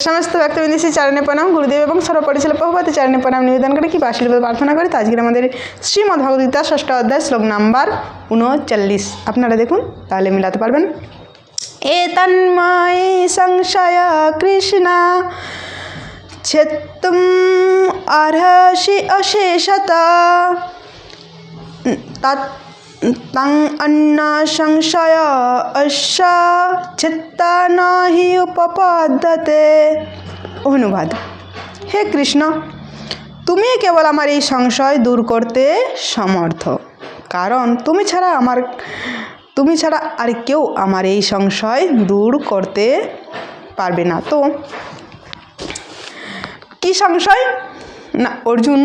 समस्त भक्तबिंदु चरणे प्रणाम गुरुदेव एवं सर्वपरिचल प्रभुपाद चरणे प्रणाम निवेदन करे कि आशीर्वाद प्रार्थना करी। तो आज के श्रीमद् भगवद्गीता 6ठ अध्याय श्लोक नम्बर 39 अपनारा देखुन ताहले मिलाते पारबेन। एतन्मयि संशय कृष्ण छेत्तुम अर्हसि अशेषतः तं अन्य संशय अस्य चित्ता न हि उपपद्यते। अनुवाद। हे कृष्ण तुम्हें केवल आमार এই সংশয় दूर करते समर्थ, कारण তুমি ছাড়া আর কেউ আমার এই সংশয় दूर करते পারবে না। তো কি সংশয় না, অর্জুন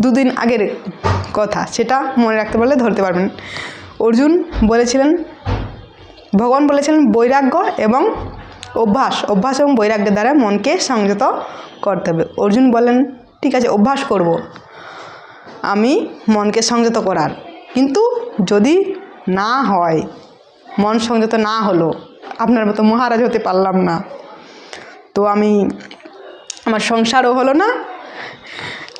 দুদিন আগের কথা, সেটা মনে রাখতে পারলে ধরতে পারবেন। অর্জুন বলেছিলেন, ভগবান বলেছিলেন বৈরাগ্য এবং অভ্যাস এবং বৈরাগ্যের দ্বারা মনকে সংযত করতে হবে। অর্জুন বলেন ঠিক আছে অভ্যাস করব আমি মনকে সংযত করার, কিন্তু যদি না হয় মন সংযত না হলো, আপনার মতো মহারাজ হতে পারলাম না, তো আমার সংসারও হলো না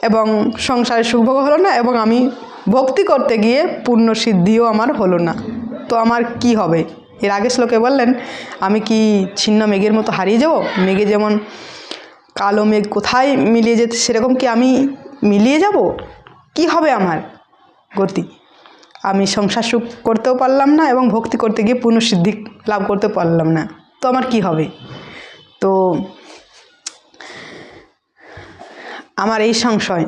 এবং সংসারের সুখভোগ হলো না এবং আমি ভক্তি করতে গিয়ে পূর্ণ সিদ্ধিও আমার হলো না, তো আমার কি হবে? এর আগের শ্লোকে বললেন আমি কি ছিন্ন মেঘের মতো হারিয়ে যাব? মেঘে যেমন কালো মেঘ কোথায় মিলিয়ে যেতে, সেরকম কি আমি মিলিয়ে যাব? কি হবে আমার গতি? আমি সংসার সুখ করতেও পারলাম না এবং ভক্তি করতে গিয়ে পূর্ণ সিদ্ধি লাভ করতে পারলাম না, তো আমার কি হবে? তো আমার এই সংশয়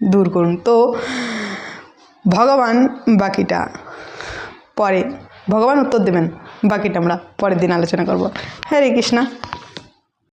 দূর করুন। তো ভগবান বাকিটা পরে ভগবান উত্তর দেবেন, বাকিটা আমরা পরের দিন আলোচনা করব। হরে কৃষ্ণ।